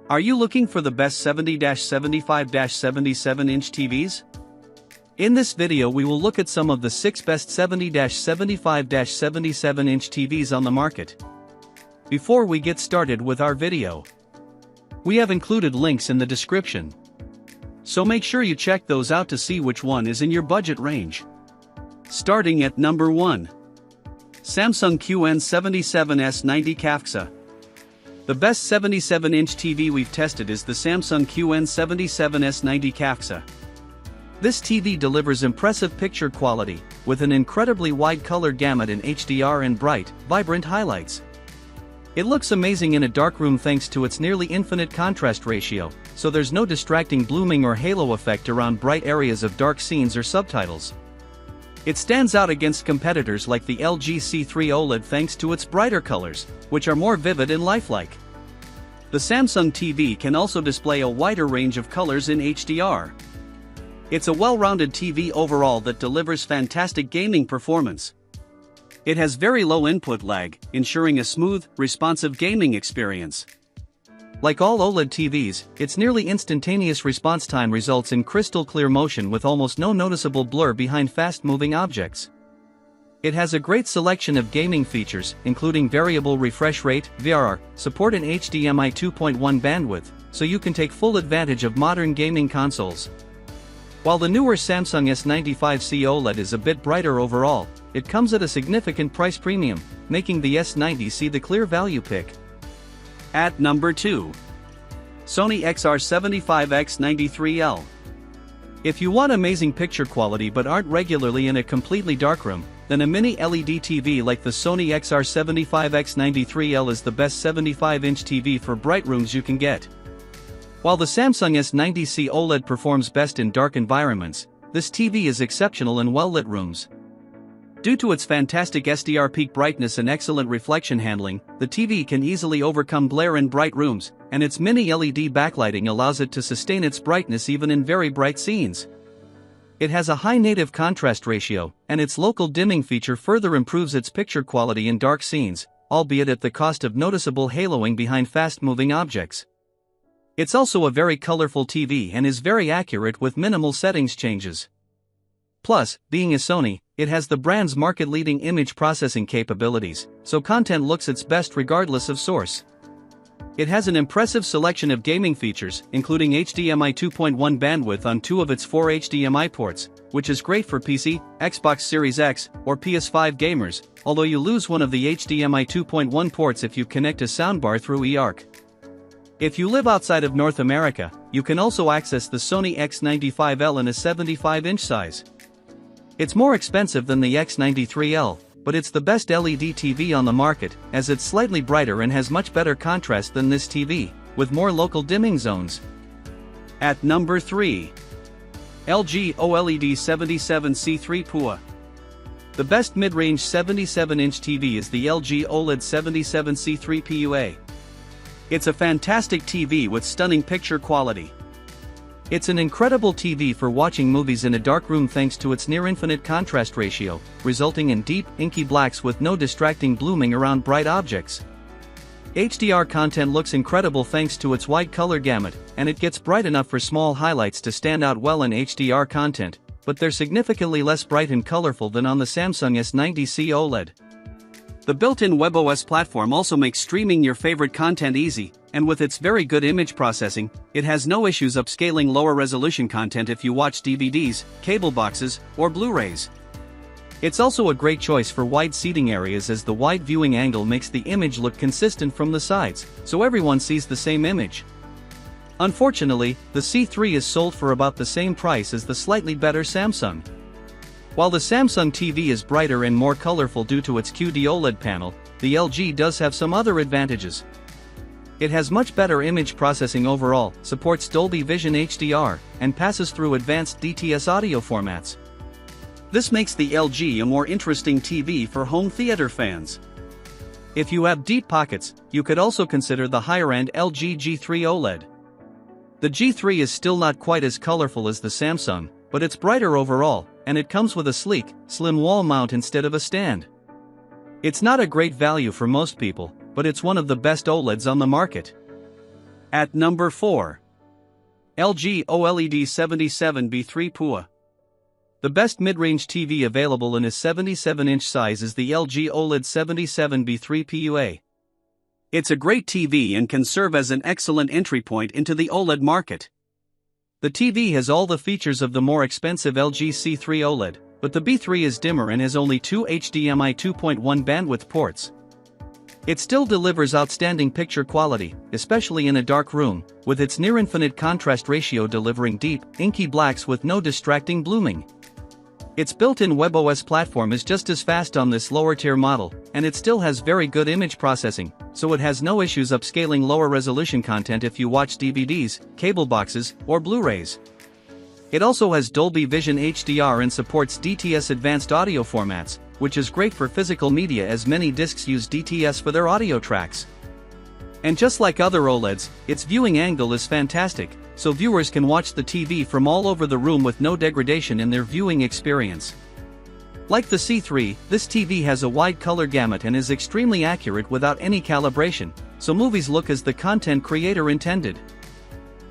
Are you looking for the best 70-75-77-inch TVs? In this video we will look at some of the 6 best 70-75-77-inch TVs on the market. Before we get started with our video, we have included links in the description, so make sure you check those out to see which one is in your budget range. Starting at number 1. Samsung QN77S90X. The best 77-inch TV we've tested is the Samsung QN77S90X. This TV delivers impressive picture quality, with an incredibly wide color gamut in HDR and bright, vibrant highlights. It looks amazing in a darkroom thanks to its nearly infinite contrast ratio, so there's no distracting blooming or halo effect around bright areas of dark scenes or subtitles. It stands out against competitors like the LG C3 OLED thanks to its brighter colors, which are more vivid and lifelike. The Samsung TV can also display a wider range of colors in HDR. It's a well-rounded TV overall that delivers fantastic gaming performance. It has very low input lag, ensuring a smooth, responsive gaming experience. Like all OLED TVs, its nearly instantaneous response time results in crystal clear motion with almost no noticeable blur behind fast-moving objects. It has a great selection of gaming features, including variable refresh rate, VRR, support in HDMI 2.1 bandwidth, so you can take full advantage of modern gaming consoles. While the newer Samsung S95C OLED is a bit brighter overall, it comes at a significant price premium, making the S90C the clear value pick. At number 2. Sony XR-75X93L. If you want amazing picture quality but aren't regularly in a completely darkroom, then a mini LED TV like the Sony XR-75X93L is the best 75-inch TV for bright rooms you can get. While the Samsung S90C OLED performs best in dark environments, this TV is exceptional in well-lit rooms. Due to its fantastic SDR peak brightness and excellent reflection handling, the TV can easily overcome glare in bright rooms, and its mini LED backlighting allows it to sustain its brightness even in very bright scenes. It has a high native contrast ratio, and its local dimming feature further improves its picture quality in dark scenes, albeit at the cost of noticeable haloing behind fast-moving objects. It's also a very colorful TV and is very accurate with minimal settings changes. Plus, being a Sony, it has the brand's market-leading image processing capabilities, so content looks its best regardless of source. It has an impressive selection of gaming features, including HDMI 2.1 bandwidth on 2 of its 4 HDMI ports, which is great for PC, Xbox Series X, or PS5 gamers, although you lose one of the HDMI 2.1 ports if you connect a soundbar through eARC. If you live outside of North America, you can also access the Sony X95L in a 75-inch size. It's more expensive than the X93L, but it's the best LED TV on the market, as it's slightly brighter and has much better contrast than this TV, with more local dimming zones. At number 3. LG OLED 77C3 PUA. The best mid-range 77-inch TV is the LG OLED 77C3 PUA. It's a fantastic TV with stunning picture quality. It's an incredible TV for watching movies in a darkroom thanks to its near-infinite contrast ratio, resulting in deep, inky blacks with no distracting blooming around bright objects. HDR content looks incredible thanks to its wide color gamut, and it gets bright enough for small highlights to stand out well in HDR content, but they're significantly less bright and colorful than on the Samsung S90C OLED. The built-in WebOS platform also makes streaming your favorite content easy, and with its very good image processing, it has no issues upscaling lower resolution content if you watch DVDs, cable boxes, or Blu-rays. It's also a great choice for wide seating areas as the wide viewing angle makes the image look consistent from the sides, so everyone sees the same image. Unfortunately, the C3 is sold for about the same price as the slightly better Samsung. While the Samsung TV is brighter and more colorful due to its QD OLED panel, the LG does have some other advantages. It has much better image processing overall, supports Dolby Vision HDR, and passes through advanced DTS audio formats. This makes the LG a more interesting TV for home theater fans. If you have deep pockets, you could also consider the higher-end LG G3 OLED. The G3 is still not quite as colorful as the Samsung, but it's brighter overall, and it comes with a sleek, slim wall mount instead of a stand. It's not a great value for most people, but it's one of the best OLEDs on the market. At number 4. LG OLED 77B3 PUA. The best mid-range TV available in a 77-inch size is the LG OLED 77B3 PUA. It's a great TV and can serve as an excellent entry point into the OLED market. The TV has all the features of the more expensive LG C3 OLED, but the B3 is dimmer and has only 2 HDMI 2.1 bandwidth ports. It still delivers outstanding picture quality, especially in a dark room, with its near-infinite contrast ratio delivering deep, inky blacks with no distracting blooming. Its built-in WebOS platform is just as fast on this lower-tier model, and it still has very good image processing, so it has no issues upscaling lower-resolution content if you watch DVDs, cable boxes, or Blu-rays. It also has Dolby Vision HDR and supports DTS advanced audio formats, which is great for physical media as many discs use DTS for their audio tracks. And just like other OLEDs, its viewing angle is fantastic, so viewers can watch the TV from all over the room with no degradation in their viewing experience. Like the C3, this TV has a wide color gamut and is extremely accurate without any calibration, so movies look as the content creator intended.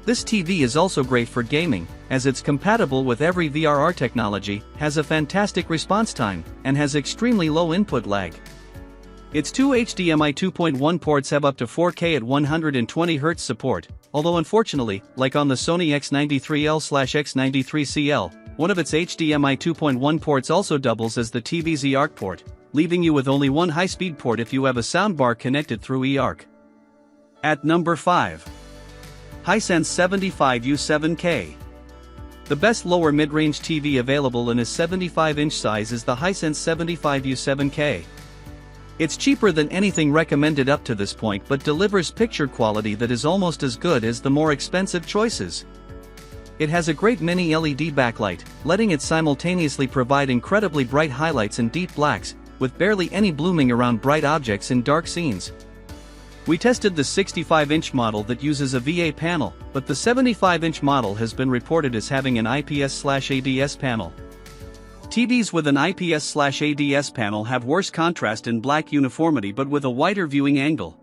This TV is also great for gaming, as it's compatible with every VRR technology, has a fantastic response time, and has extremely low input lag. Its two HDMI 2.1 ports have up to 4K at 120Hz support, although unfortunately, like on the Sony XR-75X93L, one of its HDMI 2.1 ports also doubles as the TV's eARC port, leaving you with only one high-speed port if you have a soundbar connected through eARC. At number 5. Hisense 75U7K. The best lower mid-range TV available in a 75-inch size is the Hisense 75U7K. It's cheaper than anything recommended up to this point but delivers picture quality that is almost as good as the more expensive choices. It has a great mini LED backlight, letting it simultaneously provide incredibly bright highlights and deep blacks, with barely any blooming around bright objects in dark scenes. We tested the 65-inch model that uses a VA panel, but the 75-inch model has been reported as having an IPS/ADS panel. TVs with an IPS/ADS panel have worse contrast and black uniformity but with a wider viewing angle.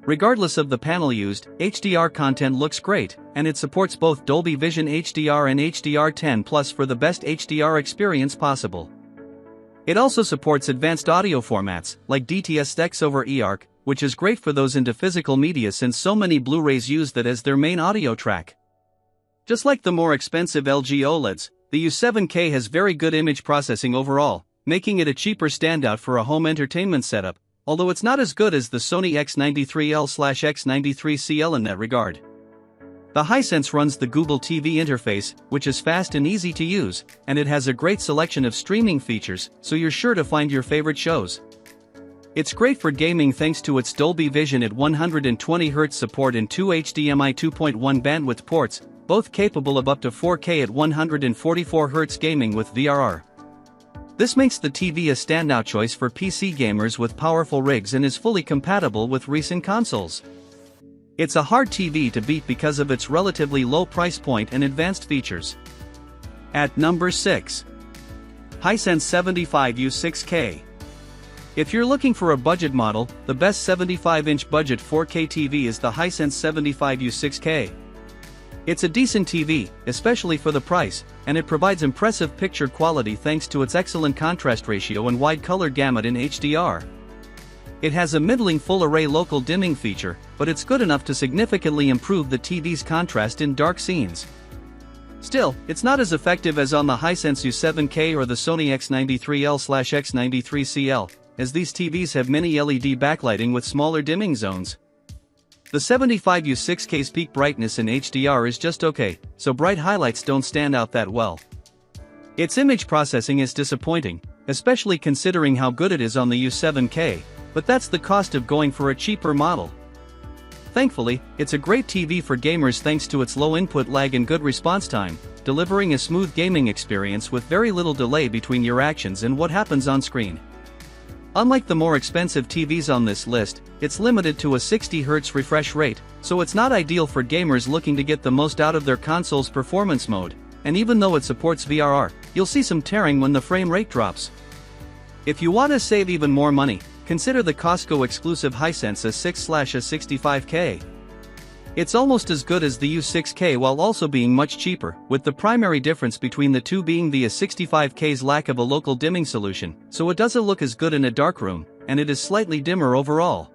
Regardless of the panel used, HDR content looks great, and it supports both Dolby Vision HDR and HDR10+ for the best HDR experience possible. It also supports advanced audio formats, like DTS over eARC, which is great for those into physical media since so many Blu-rays use that as their main audio track. Just like the more expensive LG OLEDs, the U7K has very good image processing overall, making it a cheaper standout for a home entertainment setup, although it's not as good as the Sony X93L/X93CL in that regard. The Hisense runs the Google TV interface, which is fast and easy to use, and it has a great selection of streaming features, so you're sure to find your favorite shows. It's great for gaming thanks to its Dolby Vision at 120Hz support and two HDMI 2.1 bandwidth ports, both capable of up to 4K at 144Hz gaming with VRR. This makes the TV a standout choice for PC gamers with powerful rigs and is fully compatible with recent consoles. It's a hard TV to beat because of its relatively low price point and advanced features. At number 6. Hisense 75U6K. If you're looking for a budget model, the best 75-inch budget 4K TV is the Hisense 75U6K. It's a decent TV, especially for the price, and it provides impressive picture quality thanks to its excellent contrast ratio and wide color gamut in HDR. It has a middling full-array local dimming feature, but it's good enough to significantly improve the TV's contrast in dark scenes. Still, it's not as effective as on the Hisense U7K or the Sony X93L/X93CL, as these TVs have mini LED backlighting with smaller dimming zones. The 75U6K's peak brightness in HDR is just okay, so bright highlights don't stand out that well. Its image processing is disappointing, especially considering how good it is on the U7K, but that's the cost of going for a cheaper model. Thankfully, it's a great TV for gamers thanks to its low input lag and good response time, delivering a smooth gaming experience with very little delay between your actions and what happens on screen. Unlike the more expensive TVs on this list, it's limited to a 60Hz refresh rate, so it's not ideal for gamers looking to get the most out of their console's performance mode, and even though it supports VRR, you'll see some tearing when the frame rate drops. If you want to save even more money, consider the Costco exclusive Hisense A6/A65K. It's almost as good as the U6K while also being much cheaper, with the primary difference between the two being the A65K's lack of a local dimming solution, so it doesn't look as good in a dark room, and it is slightly dimmer overall.